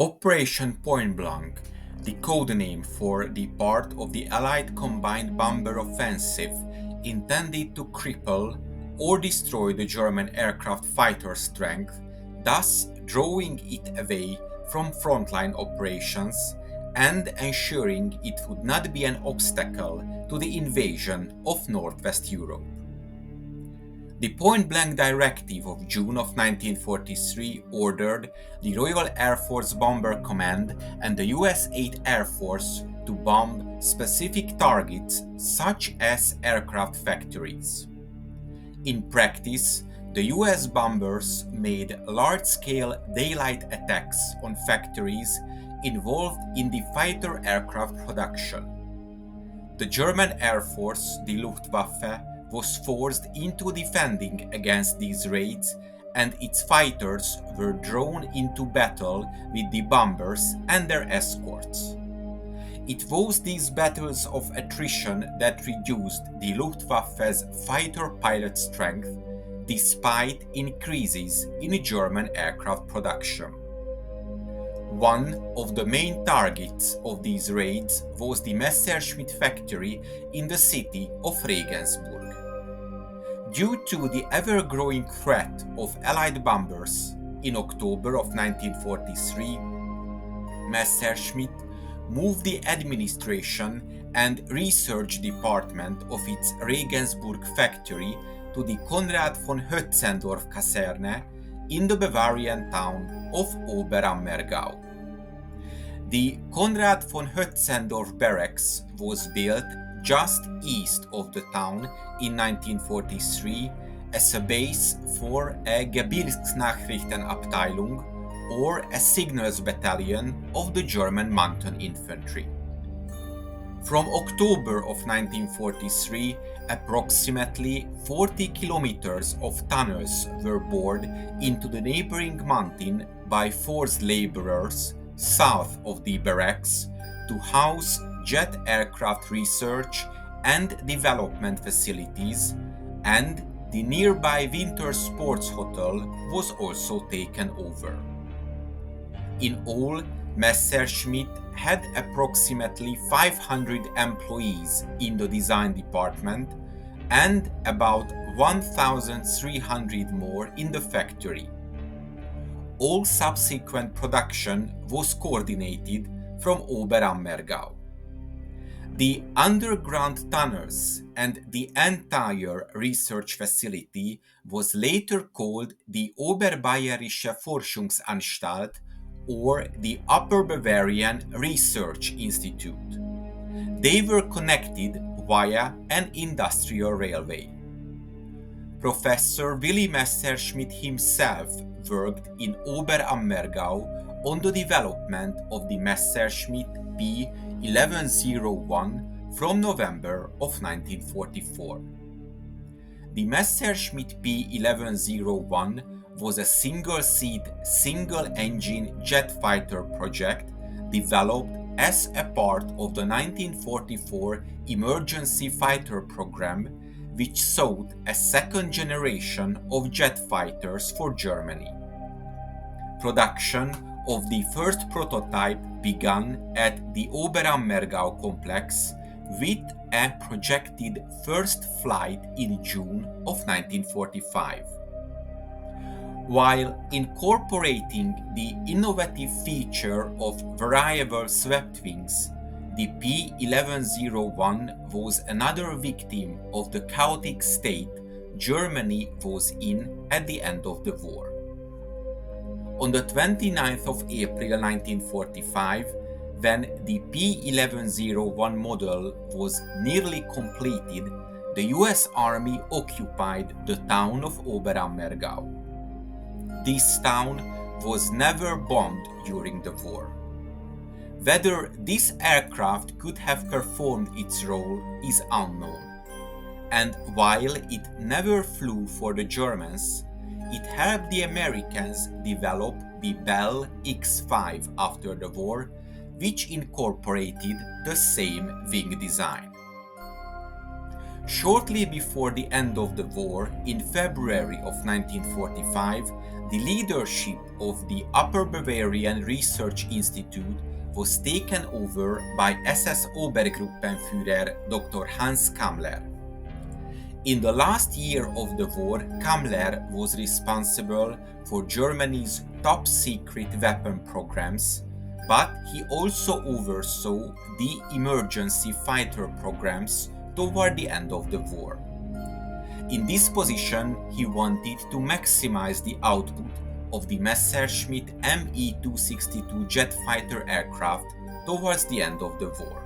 Operation Pointblank, the codename for the part of the Allied combined bomber offensive intended to cripple or destroy the German aircraft fighter strength, thus drawing it away from frontline operations and ensuring it would not be an obstacle to the invasion of Northwest Europe. The Point-Blank Directive of June of 1943 ordered the Royal Air Force Bomber Command and the US 8th Air Force to bomb specific targets such as aircraft factories. In practice, the US bombers made large-scale daylight attacks on factories involved in the fighter aircraft production. The German Air Force, the Luftwaffe, was forced into defending against these raids, and its fighters were drawn into battle with the bombers and their escorts. It was these battles of attrition that reduced the Luftwaffe's fighter pilot strength, despite increases in German aircraft production. One of the main targets of these raids was the Messerschmitt factory in the city of Regensburg. Due to the ever-growing threat of Allied bombers, in October of 1943, Messerschmitt moved the administration and research department of its Regensburg factory to the Konrad von Hötzendorf Kaserne in the Bavarian town of Oberammergau. The Konrad von Hötzendorf barracks was built just east of the town in 1943 as a base for a Gebirgsnachrichtenabteilung or a signals battalion of the German mountain infantry. From October of 1943, approximately 40 kilometers of tunnels were bored into the neighboring mountain by forced laborers south of the barracks to house jet aircraft research and development facilities, and the nearby winter sports hotel was also taken over. In all, Messerschmitt had approximately 500 employees in the design department and about 1,300 more in the factory. All subsequent production was coordinated from Oberammergau. The underground tunnels and the entire research facility was later called the Oberbayerische Forschungsanstalt or the Upper Bavarian Research Institute. They were connected via an industrial railway. Professor Willy Messerschmitt himself worked in Oberammergau on the development of the Messerschmitt P.1101 from November of 1944. The Messerschmitt P.1101 was a single-seat, single-engine jet fighter project developed as a part of the 1944 Emergency Fighter Program, which sought a second generation of jet fighters for Germany. Production of the first prototype began at the Oberammergau complex with a projected first flight in June of 1945. While incorporating the innovative feature of variable swept wings, the P-1101 was another victim of the chaotic state Germany was in at the end of the war. On the 29th of April 1945, when the P-1101 model was nearly completed, the US Army occupied the town of Oberammergau. This town was never bombed during the war. Whether this aircraft could have performed its role is unknown, and while it never flew for the Germans, it helped the Americans develop the Bell X-5 after the war, which incorporated the same wing design. Shortly before the end of the war, in February of 1945, the leadership of the Upper Bavarian Research Institute was taken over by SS Obergruppenführer Dr. Hans Kammler. In the last year of the war, Kammler was responsible for Germany's top-secret weapon programs, but he also oversaw the emergency fighter programs toward the end of the war. In this position, he wanted to maximize the output of the Messerschmitt Me-262 jet fighter aircraft towards the end of the war.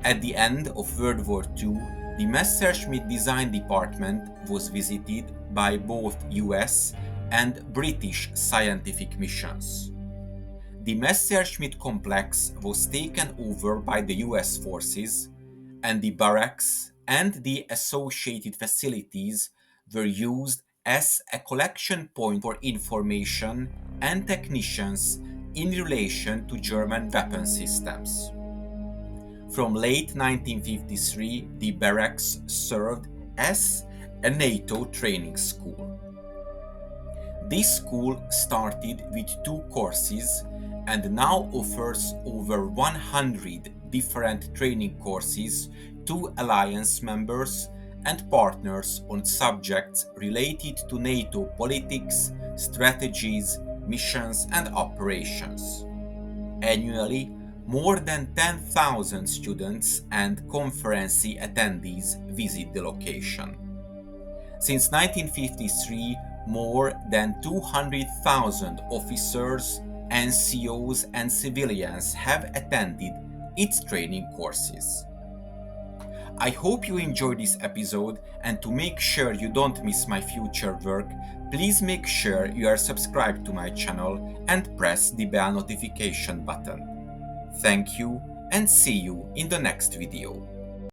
At the end of World War II, the Messerschmitt design department was visited by both US and British scientific missions. The Messerschmitt complex was taken over by the US forces, and the barracks and the associated facilities were used as a collection point for information and technicians in relation to German weapon systems. From late 1953, the barracks served as a NATO training school. This school started with 2 courses and now offers over 100 different training courses to alliance members and partners on subjects related to NATO politics, strategies, missions, and operations. Annually, more than 10,000 students and conference attendees visit the location. Since 1953, more than 200,000 officers, NCOs, and civilians have attended its training courses. I hope you enjoyed this episode, and to make sure you don't miss my future work, please make sure you are subscribed to my channel and press the bell notification button. Thank you, and see you in the next video.